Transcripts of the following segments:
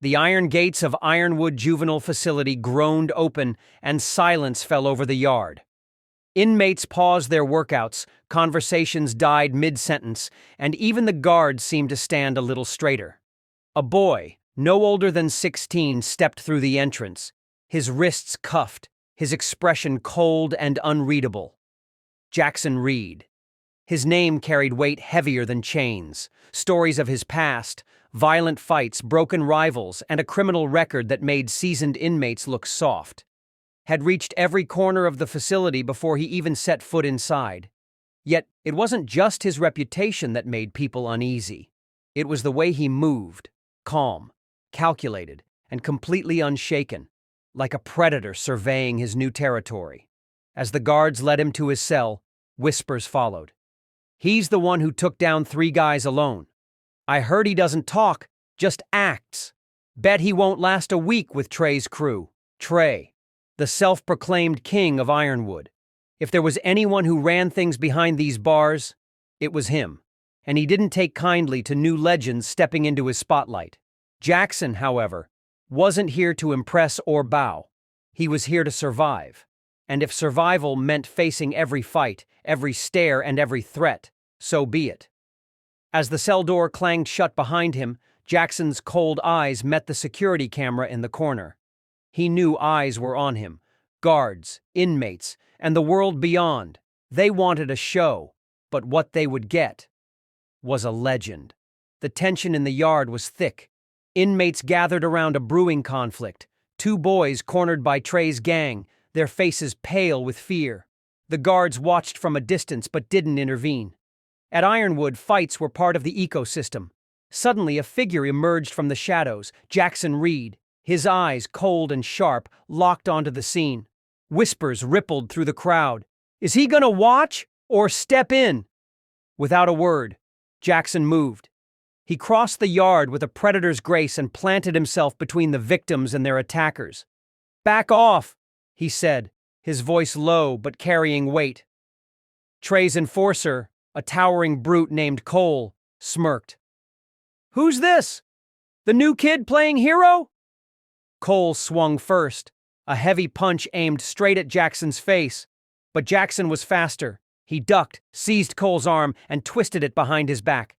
The iron gates of Ironwood Juvenile Facility groaned open, and silence fell over the yard. Inmates paused their workouts, conversations died mid-sentence, and even the guards seemed to stand a little straighter. A boy, no older than 16, stepped through the entrance, his wrists cuffed, his expression cold and unreadable. Jackson Reed. His name carried weight heavier than chains, stories of his past, violent fights, broken rivals, and a criminal record that made seasoned inmates look soft. Had reached every corner of the facility before he even set foot inside. Yet, it wasn't just his reputation that made people uneasy. It was the way he moved, calm, calculated, and completely unshaken, like a predator surveying his new territory. As the guards led him to his cell, whispers followed. "He's the one who took down 3 guys alone. I heard he doesn't talk, just acts. Bet he won't last a week with Trey's crew." Trey, the self-proclaimed king of Ironwood. If there was anyone who ran things behind these bars, it was him, and he didn't take kindly to new legends stepping into his spotlight. Jackson, however, wasn't here to impress or bow. He was here to survive. And if survival meant facing every fight, every stare, and every threat, so be it. As the cell door clanged shut behind him, Jackson's cold eyes met the security camera in the corner. He knew eyes were on him. Guards, inmates, and the world beyond. They wanted a show, but what they would get was a legend. The tension in the yard was thick. Inmates gathered around a brewing conflict. 2 boys cornered by Trey's gang, their faces pale with fear. The guards watched from a distance but didn't intervene. At Ironwood, fights were part of the ecosystem. Suddenly, a figure emerged from the shadows, Jackson Reed, his eyes, cold and sharp, locked onto the scene. Whispers rippled through the crowd. "Is he gonna watch or step in?" Without a word, Jackson moved. He crossed the yard with a predator's grace and planted himself between the victims and their attackers. "Back off," he said, his voice low but carrying weight. Trey's enforcer, a towering brute named Cole, smirked. "Who's this? The new kid playing hero?" Cole swung first, a heavy punch aimed straight at Jackson's face. But Jackson was faster. He ducked, seized Cole's arm, and twisted it behind his back.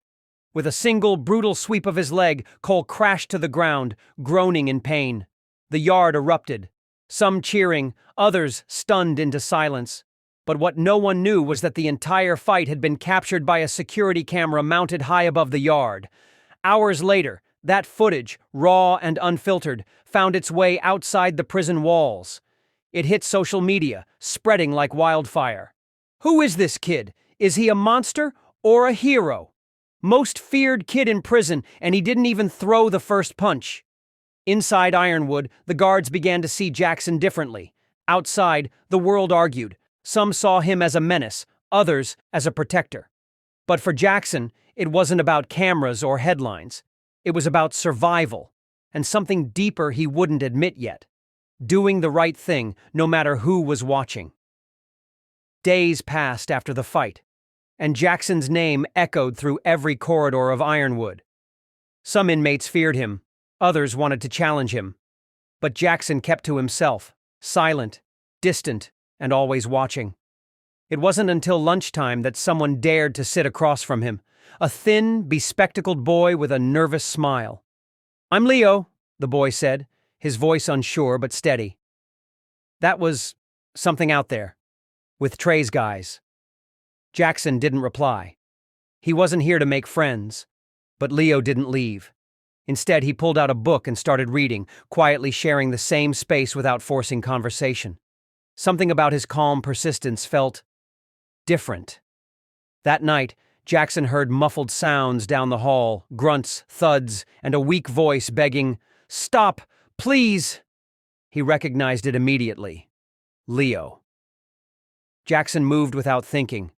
With a single, brutal sweep of his leg, Cole crashed to the ground, groaning in pain. The yard erupted. Some cheering, others stunned into silence. But what no one knew was that the entire fight had been captured by a security camera mounted high above the yard. Hours later, that footage, raw and unfiltered, found its way outside the prison walls. It hit social media, spreading like wildfire. Who is this kid? Is he a monster or a hero? Most feared kid in prison, and he didn't even throw the first punch. Inside Ironwood, the guards began to see Jackson differently. Outside, the world argued. Some saw him as a menace, others as a protector. But for Jackson, it wasn't about cameras or headlines. It was about survival, and something deeper he wouldn't admit yet. Doing the right thing, no matter who was watching. Days passed after the fight, and Jackson's name echoed through every corridor of Ironwood. Some inmates feared him, others wanted to challenge him. But Jackson kept to himself, silent, distant, and always watching. It wasn't until lunchtime that someone dared to sit across from him, a thin, bespectacled boy with a nervous smile. "I'm Leo," the boy said, his voice unsure but steady. "That was something out there, with Trey's guys." Jackson didn't reply. He wasn't here to make friends, but Leo didn't leave. Instead, he pulled out a book and started reading, quietly sharing the same space without forcing conversation. Something about his calm persistence felt different. That night, Jackson heard muffled sounds down the hall, grunts, thuds, and a weak voice begging, "Stop, please!" He recognized it immediately. Leo. Jackson moved without thinking.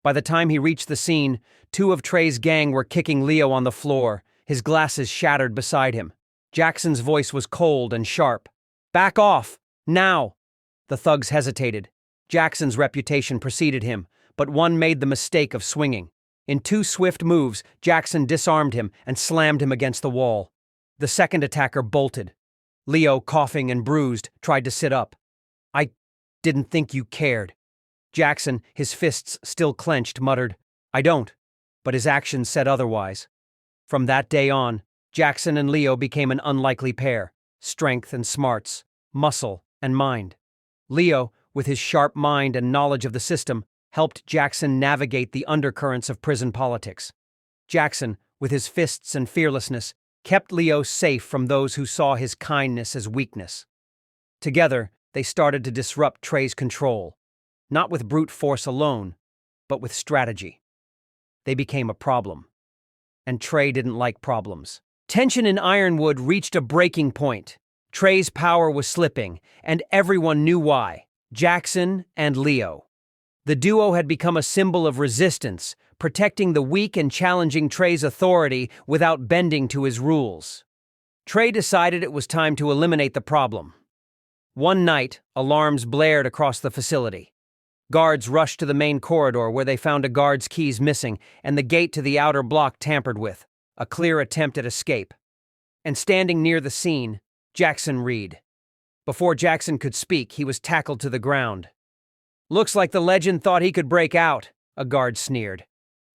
By the time he reached the scene, 2 of Trey's gang were kicking Leo on the floor, his glasses shattered beside him. Jackson's voice was cold and sharp. "Back off! Now!" The thugs hesitated. Jackson's reputation preceded him, but one made the mistake of swinging. In 2 swift moves, Jackson disarmed him and slammed him against the wall. The second attacker bolted. Leo, coughing and bruised, tried to sit up. "I didn't think you cared." Jackson, his fists still clenched, muttered, "I don't," but his actions said otherwise. From that day on, Jackson and Leo became an unlikely pair, strength and smarts, muscle and mind. Leo, with his sharp mind and knowledge of the system, helped Jackson navigate the undercurrents of prison politics. Jackson, with his fists and fearlessness, kept Leo safe from those who saw his kindness as weakness. Together, they started to disrupt Trey's control, not with brute force alone, but with strategy. They became a problem. And Trey didn't like problems. Tension in Ironwood reached a breaking point. Trey's power was slipping, and everyone knew why: Jackson and Leo. The duo had become a symbol of resistance, protecting the weak and challenging Trey's authority without bending to his rules. Trey decided it was time to eliminate the problem. One night, alarms blared across the facility. Guards rushed to the main corridor where they found a guard's keys missing and the gate to the outer block tampered with, a clear attempt at escape. And standing near the scene, Jackson Reed. Before Jackson could speak, he was tackled to the ground. "Looks like the legend thought he could break out," a guard sneered.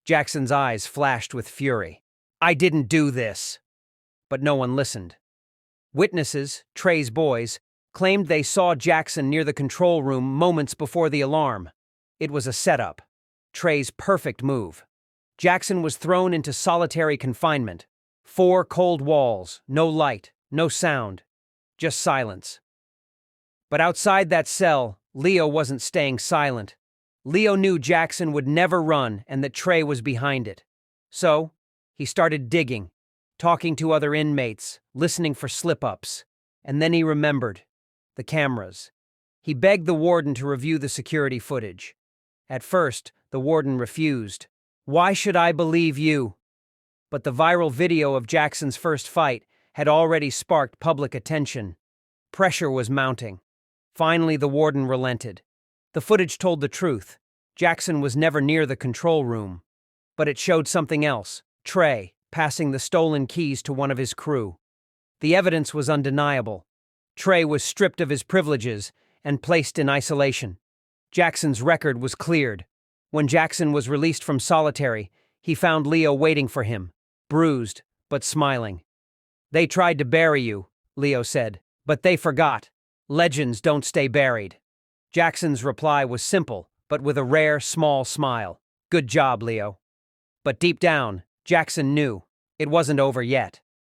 Jackson's eyes flashed with fury. "I didn't do this." But no one listened. Witnesses, Trey's boys, claimed they saw Jackson near the control room moments before the alarm. It was a setup. Trey's perfect move. Jackson was thrown into solitary confinement. 4 cold walls, no light, no sound, just silence. But outside that cell, Leo wasn't staying silent. Leo knew Jackson would never run and that Trey was behind it. So, he started digging, talking to other inmates, listening for slip-ups. And then he remembered. The cameras. He begged the warden to review the security footage. At first, the warden refused. "Why should I believe you?" But the viral video of Jackson's first fight had already sparked public attention. Pressure was mounting. Finally, the warden relented. The footage told the truth. Jackson was never near the control room. But it showed something else: Trey passing the stolen keys to one of his crew. The evidence was undeniable. Trey was stripped of his privileges and placed in isolation. Jackson's record was cleared. When Jackson was released from solitary, he found Leo waiting for him, bruised but smiling. "They tried to bury you," Leo said, "but they forgot. Legends don't stay buried." Jackson's reply was simple, but with a rare, small smile. "Good job, Leo." But deep down, Jackson knew it wasn't over yet.